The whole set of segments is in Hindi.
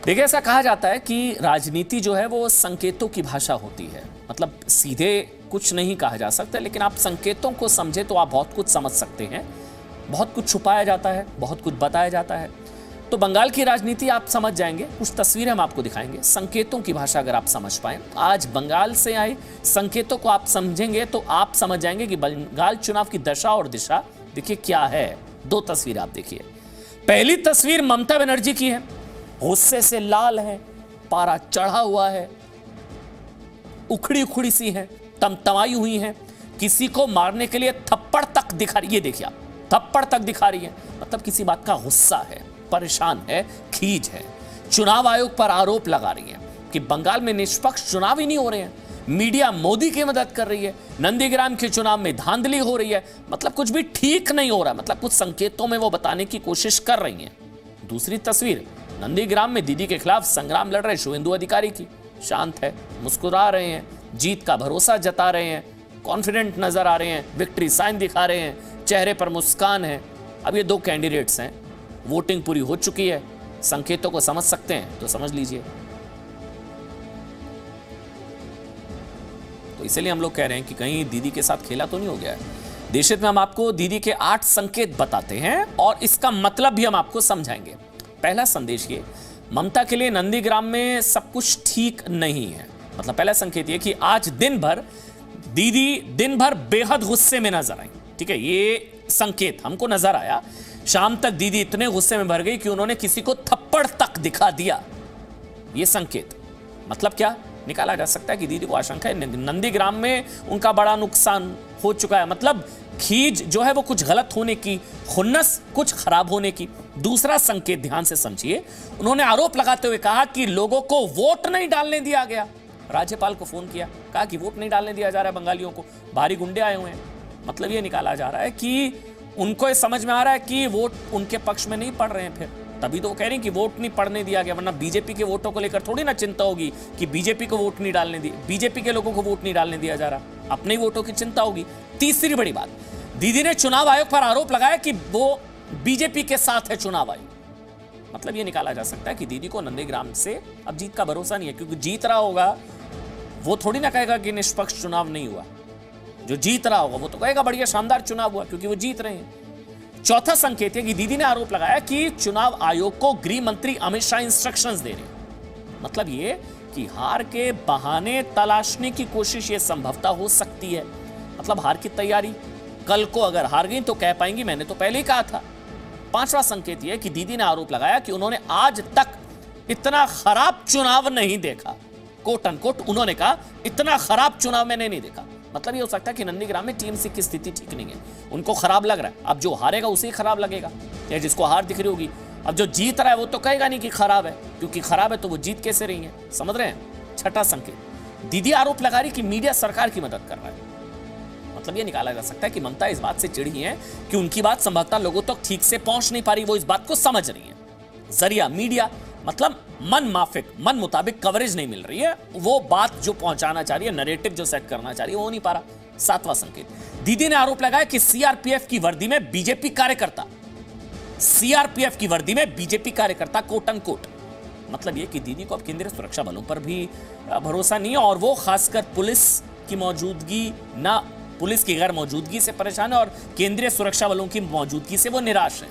देखिए, ऐसा कहा जाता है कि राजनीति जो है वो संकेतों की भाषा होती है। मतलब सीधे कुछ नहीं कहा जा सकता, लेकिन आप संकेतों को समझे तो आप बहुत कुछ समझ सकते हैं। बहुत कुछ छुपाया जाता है, बहुत कुछ बताया जाता है। तो बंगाल की राजनीति आप समझ जाएंगे, कुछ तस्वीरें हम आपको दिखाएंगे। संकेतों की भाषा अगर आप समझ पाए, आज बंगाल से आए संकेतों को आप समझेंगे तो आप समझ जाएंगे कि बंगाल चुनाव की दशा और दिशा देखिए क्या है। दो तस्वीर आप देखिए। पहली तस्वीर ममता बनर्जी की है, गुस्से से लाल है, पारा चढ़ा हुआ है, उखड़ी उखड़ी सी है, तमतमाई हुई है, किसी को मारने के लिए थप्पड़ तक दिखा रही है। देखिए आप, थप्पड़ तक दिखा रही है, मतलब किसी बात का गुस्सा है, परेशान है, खीज है। चुनाव आयोग पर आरोप लगा रही है कि बंगाल में निष्पक्ष चुनाव ही नहीं हो रहे हैं। मीडिया मोदी की मदद कर रही है, नंदीग्राम के चुनाव में धांधली हो रही है, मतलब कुछ भी ठीक नहीं हो रहा। मतलब कुछ संकेतों में वो बताने की कोशिश कर रही हैं। दूसरी तस्वीर नंदीग्राम में दीदी के खिलाफ संग्राम लड़ रहे शुभेंदु अधिकारी की। शांत है, मुस्कुरा रहे हैं, जीत का भरोसा जता रहे हैं, कॉन्फिडेंट नजर आ रहे हैं, विक्ट्री साइन दिखा रहे हैं, चेहरे पर मुस्कान है। अब ये दो कैंडिडेट्स हैं, वोटिंग पूरी हो चुकी है, संकेतों को समझ सकते हैं तो समझ लीजिए। तो इसलिए हम लोग कह रहे हैं कि कहीं दीदी के साथ खेला तो नहीं हो गया है। देशहित में हम आपको दीदी के 8 संकेत बताते हैं और इसका मतलब भी हम आपको समझाएंगे। पहला संदेश ये, ममता के लिए नंदीग्राम में सब कुछ ठीक नहीं है। मतलब पहला संकेत ये कि आज दिन भर दीदी दिन भर बेहद गुस्से में नजर आई। ठीक है, ये संकेत हमको नजर आया। शाम तक दीदी इतने गुस्से में भर गई कि उन्होंने किसी को थप्पड़ तक दिखा दिया। ये संकेत मतलब क्या निकाला जा सकता है कि दीदी को आशंका है नंदीग्राम में उनका बड़ा नुकसान हो चुका है। मतलब खीज जो है वो कुछ गलत होने की, खुन्नस कुछ खराब होने की। दूसरा संकेत ध्यान से समझिए, उन्होंने आरोप लगाते हुए कहा कि लोगों को वोट नहीं डालने दिया गया। राज्यपाल को फोन किया, कहा कि वोट नहीं डालने दिया जा रहा है बंगालियों को, भारी गुंडे आए हुए हैं। मतलब ये निकाला जा रहा है कि उनको ये समझ में आ रहा है कि वोट उनके पक्ष में नहीं पड़ रहे हैं। फिर तभी तो वो कह रहे हैं कि वोट नहीं पड़ने दिया गया, वरना बीजेपी के वोटों को लेकर थोड़ी ना चिंता होगी कि बीजेपी को वोट नहीं डालने दी, बीजेपी के लोगों को वोट नहीं डालने दिया जा रहा, अपने ही वोटों की चिंता होगी। तीसरी बड़ी बात, दीदी ने चुनाव आयोग पर आरोप लगाया कि वो बीजेपी के साथ है चुनाव आयोग। मतलब ये निकाला जा सकता है कि दीदी को नंदीग्राम से अब जीत का भरोसा नहीं है, क्योंकि जीत रहा होगा वो थोड़ी ना कहेगा कि निष्पक्ष चुनाव नहीं हुआ। जो जीत रहा होगा वो तो कहेगा बढ़िया शानदार चुनाव हुआ, क्योंकि वो जीत रहे हैं। चौथा संकेत है कि दीदी ने आरोप लगाया कि चुनाव आयोग को गृह मंत्री अमित शाह इंस्ट्रक्शंस दे रहे हैं। मतलब ये कि हार के बहाने तलाशने की कोशिश ये संभवतः हो सकती है। मतलब हार की तैयारी, कल को अगर हार गई तो कह पाएंगी मैंने तो पहले ही कहा था। पांचवा संकेत यह कि दीदी ने आरोप लगाया कि उन्होंने आज तक इतना खराब चुनाव नहीं देखा। कोट अनकोट उन्होंने कहा इतना खराब चुनाव मैंने नहीं देखा। मतलब ये हो सकता है कि नंदीग्राम में टीएमसी की स्थिति ठीक नहीं है, उनको खराब लग रहा है। अब जो हारेगा उसे ही खराब लगेगा, या जिसको हार दिख रही होगी। अब जो जीत रहा है वो तो कहेगा नहीं कि खराब है, क्योंकि खराब है तो वो जीत कैसे रही है। समझ रहे हैं। छठा संकेत, दीदी आरोप लगा रही कि मीडिया सरकार की मदद कर रहा है। मतलब ये निकाला जा सकता है कि ममता इस बात से चिढ़ी है कि उनकी बात संभवतः लोगों तक ठीक से पहुंच नहीं पा रही, वो इस बात को समझ रही है। जरिया मीडिया, मतलब मन माफिक, मन मुताबिक कवरेज नहीं मिल रही है, वो बात जो पहुंचाना चाह रही है, नैरेटिव जो सेट करना चाह रही है, वो नहीं पा रहा। सातवां संकेत, दीदी ने आरोप लगाया कि सीआरपीएफ की वर्दी में बीजेपी कार्यकर्ता, सीआरपीएफ की वर्दी में बीजेपी कार्यकर्ता कोट अनकोट। मतलब ये कि दीदी को अब केंद्रीय सुरक्षा बलों पर भी भरोसा नहीं है, और वो खासकर पुलिस की मौजूदगी ना, पुलिस की गैर मौजूदगी से परेशान है और केंद्रीय सुरक्षा बलों की मौजूदगी से वो निराश है।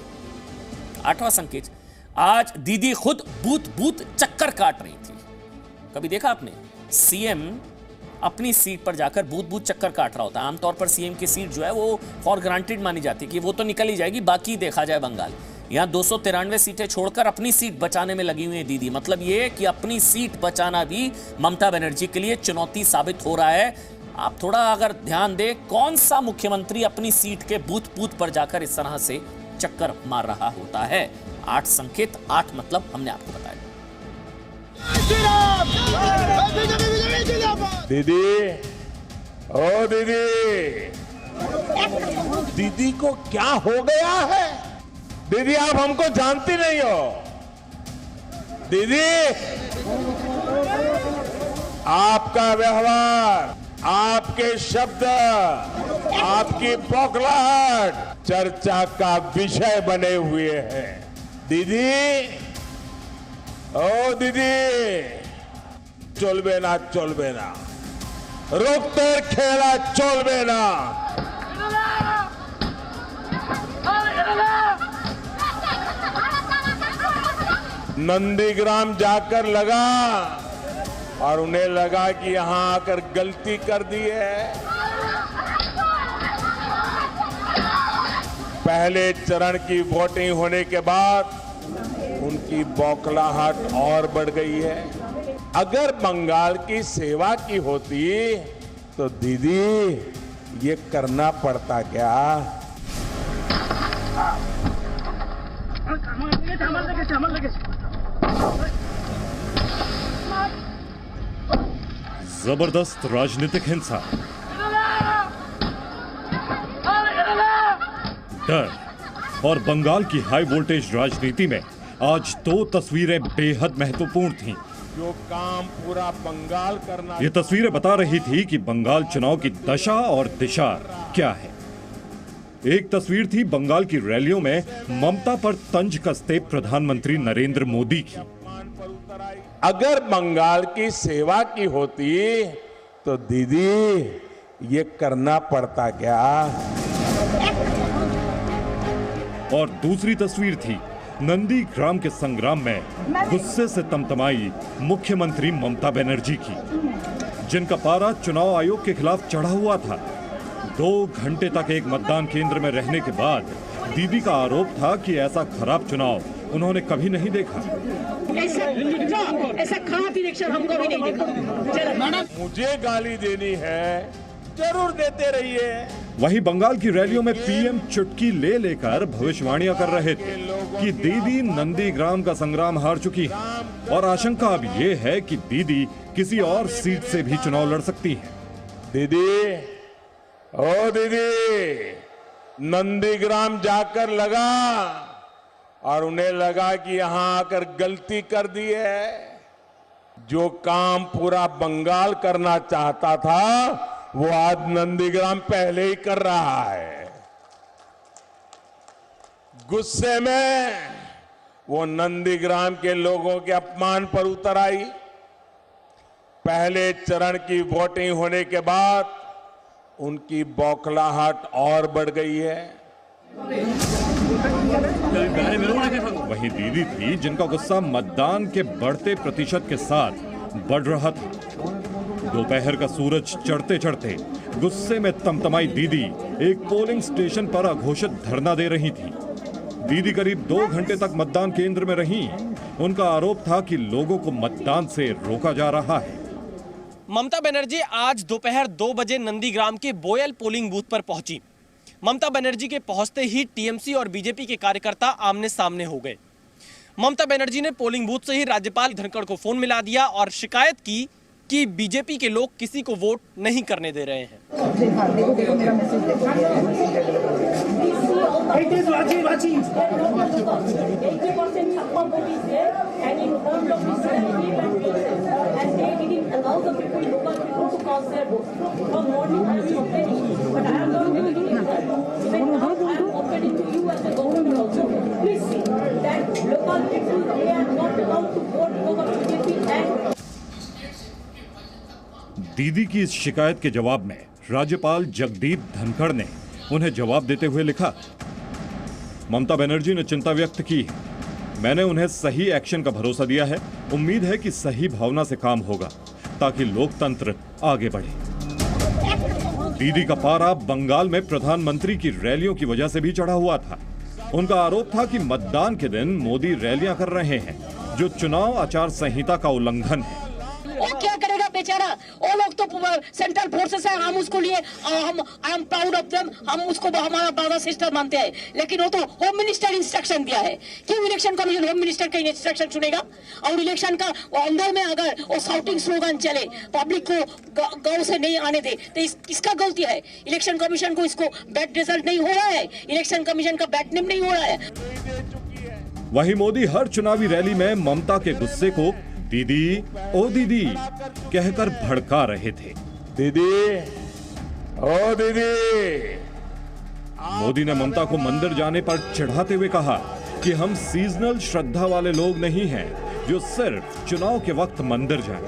आठवां संकेत, आज दीदी खुद बूथ बूथ चक्कर काट रही थी। कभी देखा आपने सीएम अपनी सीट पर जाकर बूथ बूथ चक्कर काट रहा होता है? आमतौर पर सीएम की सीट जो है वो फॉर ग्रांटेड मानी जाती है कि वो तो निकल ही जाएगी, बाकी देखा जाए बंगाल। यहां 293 सीटें छोड़कर अपनी सीट बचाने में लगी हुई है दीदी। मतलब ये कि अपनी सीट बचाना भी ममता बनर्जी के लिए चुनौती साबित हो रहा है। आप थोड़ा अगर ध्यान दें, कौन सा मुख्यमंत्री अपनी सीट के बूथ बूथ पर जाकर इस तरह से चक्कर मार रहा होता है। 8 संकेत, 8 मतलब हमने आपको बताया। दीदी, ओ दीदी, दीदी को क्या हो गया है? दीदी आप हमको जानती नहीं हो। दीदी, आपका व्यवहार, आपके शब्द, आपकी बौखलाहट चर्चा का विषय बने हुए हैं। दीदी, ओ दीदी चलबे ना चलबे ना रोकते खेला चलबे ना नंदीग्राम जाकर लगा और उन्हें लगा कि यहां आकर गलती कर दी है। पहले चरण की वोटिंग होने के बाद उनकी बौखलाहट और बढ़ गई है। अगर बंगाल की सेवा की होती तो दीदी ये करना पड़ता क्या? जबरदस्त राजनीतिक हिंसा, डर और बंगाल की हाई वोल्टेज राजनीति में आज दो तस्वीरें बेहद महत्वपूर्ण थीं। जो काम पूरा बंगाल करना, ये तस्वीरें बता रही थी कि बंगाल चुनाव की दशा और दिशा क्या है। एक तस्वीर थी बंगाल की रैलियों में ममता पर तंज कसते प्रधानमंत्री नरेंद्र मोदी की। अगर बंगाल की सेवा की होती तो दीदी ये करना पड़ता क्या? और दूसरी तस्वीर थी नंदीग्राम के संग्राम में गुस्से से तमतमाई मुख्यमंत्री ममता बनर्जी की, जिनका पारा चुनाव आयोग के खिलाफ चढ़ा हुआ था। 2 घंटे तक एक मतदान केंद्र में रहने के बाद दीदी का आरोप था कि ऐसा खराब चुनाव उन्होंने कभी नहीं देखा। ऐसा खराब इलेक्शन हमको भी नहीं देखा। मुझे गाली देनी है जरूर देते रहिए। वहीं बंगाल की रैलियों में पीएम चुटकी ले लेकर भविष्यवाणियां कर रहे थे कि दीदी नंदीग्राम का संग्राम हार चुकी है और आशंका अब ये है कि दीदी किसी और सीट से भी चुनाव लड़ सकती हैं। दीदी ओ दीदी नंदीग्राम जाकर लगा और उन्हें लगा कि यहां आकर गलती कर दी है। जो काम पूरा बंगाल करना चाहता था वो आज नंदीग्राम पहले ही कर रहा है। गुस्से में वो नंदीग्राम के लोगों के अपमान पर उतर आई। पहले चरण की वोटिंग होने के बाद उनकी बौखलाहट और बढ़ गई है। वहीं दीदी थी जिनका गुस्सा मतदान के बढ़ते प्रतिशत के साथ बढ़ रहा था। दोपहर का सूरज चढ़ते चढ़ते गुस्से में तमतमाई दीदी एक पोलिंग स्टेशन पर अघोषित धरना दे रही थी। दीदी करीब 2 घंटे तक मतदान केंद्र में रहीं। उनका आरोप था कि लोगों को मतदान से रोका जा रहा है। ममता बनर्जी आज दोपहर 2 बजे नंदीग्राम के बोयल पोलिंग बूथ पर पहुंची। ममता बनर्जी के पहुंचते ही टीएमसी और बीजेपी के कार्यकर्ता आमने सामने हो गए। ममता बनर्जी ने पोलिंग बूथ से ही राज्यपाल धनखड़ को फोन मिला दिया और शिकायत की कि बीजेपी के लोग किसी को वोट नहीं करने दे रहे हैं। दीदी की इस शिकायत के जवाब में राज्यपाल जगदीप धनखड़ ने उन्हें जवाब देते हुए लिखा, ममता बनर्जी ने चिंता व्यक्त की है। मैंने उन्हें सही एक्शन का भरोसा दिया है। उम्मीद है कि सही भावना से काम होगा ताकि लोकतंत्र आगे बढ़े। दीदी का पारा बंगाल में प्रधानमंत्री की रैलियों की वजह से भी चढ़ा हुआ था। उनका आरोप था कि मतदान के दिन मोदी रैलियां कर रहे हैं, जो चुनाव आचार संहिता का उल्लंघन है। वो क्या करेगा बेचारा? वो लोग तो सेंट्रल फोर्सेस है, हम उसको लिए हम I am proud of them, हम उसको हमारा ब्रदर सिस्टर मानते हैं। लेकिन वो तो होम मिनिस्टर इंस्ट्रक्शन दिया है। क्यों इलेक्शन कमीशन होम मिनिस्टर का इंस्ट्रक्शन सुनेगा? और इलेक्शन का अंदर में अगर वो शाउटिंग स्लोगन चले, पब्लिक को गांव से नहीं आने दे, तो किसका गलती है? इलेक्शन कमीशन को इसको बैड रिजल्ट नहीं हो रहा है, इलेक्शन कमीशन का बैड नेम नहीं हो रहा है। वहीं मोदी हर चुनावी रैली में ममता के गुस्से को दीदी ओ दीदी कहकर भड़का रहे थे। दीदी ओ दीदी। मोदी ने ममता को मंदिर जाने पर चिढ़ाते हुए कहा कि हम सीजनल श्रद्धा वाले लोग नहीं हैं जो सिर्फ चुनाव के वक्त मंदिर जाए।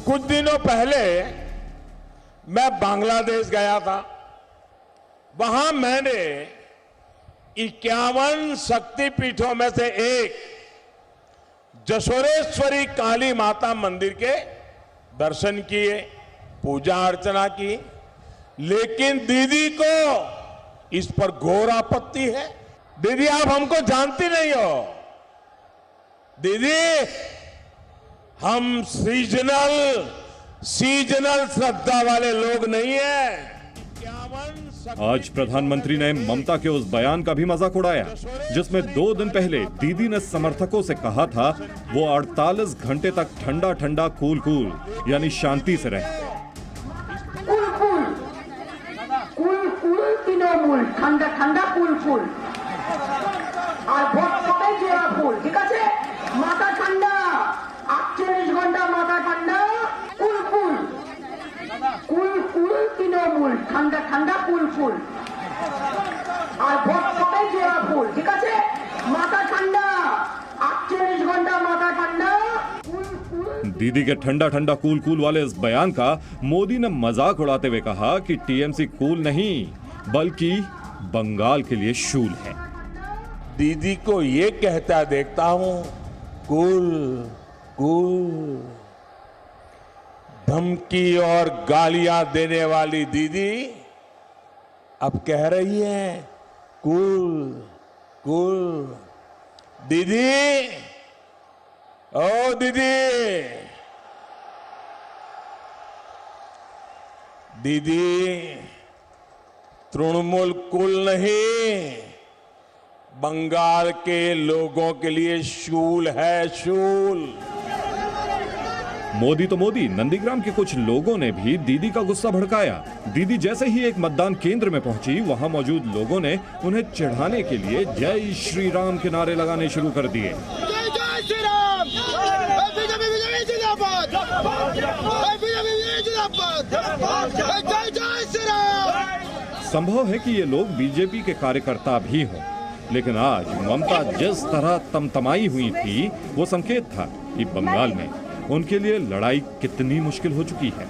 कुछ दिनों पहले मैं बांग्लादेश गया था। वहां मैंने 51 शक्तिपीठों में से एक जशोरेश्वरी काली माता मंदिर के दर्शन किए, पूजा अर्चना की, लेकिन दीदी को इस पर घोर आपत्ति है। दीदी, आप हमको जानती नहीं हो। दीदी, हम सीजनल श्रद्धा वाले लोग नहीं हैं। आज प्रधानमंत्री ने ममता के उस बयान का भी मजाक उड़ाया जिसमें 2 दिन पहले दीदी ने समर्थकों से कहा था वो 48 घंटे तक ठंडा ठंडा कूल कूल यानी शांति से रहे। কুল তৃণমূল ঠান্ডা ঠান্ডা কুল ফুল আর ভোট সবাই জেরা ফুল, ঠিক আছে? মাথা ঠান্ডা, 48 ঘন্টা মাথা ঠান্ডা, কুল ফুল তৃণমূল ঠান্ডা ঠান্ডা কুল ফুল আর ভোট সবাই জেরা ফুল, ঠিক আছে? মাথা ঠান্ডা, 48 ঘন্টা মাথা ঠান্ডা। दीदी के ठंडा ठंडा कूल कूल वाले इस बयान का मोदी ने मजाक उड़ाते हुए कहा कि टीएमसी कूल नहीं बल्कि बंगाल के लिए शूल है। दीदी को ये कहता देखता हूं, कूल कूल। धमकी और गालियां देने वाली दीदी अब कह रही है कूल कूल। दीदी, ओ दीदी, दीदी, तृणमूल कुल नहीं, बंगाल के लोगों के लिए शूल है, शूल। मोदी तो मोदी, नंदीग्राम के कुछ लोगों ने भी दीदी का गुस्सा भड़काया। दीदी जैसे ही एक मतदान केंद्र में पहुंची, वहां मौजूद लोगों ने उन्हें चिढ़ाने के लिए जय श्री राम के नारे लगाने शुरू कर दिए। संभव है कि ये लोग बीजेपी के कार्यकर्ता भी हों, लेकिन आज ममता जिस तरह तमतमाई हुई थी वो संकेत था कि बंगाल में उनके लिए लड़ाई कितनी मुश्किल हो चुकी है।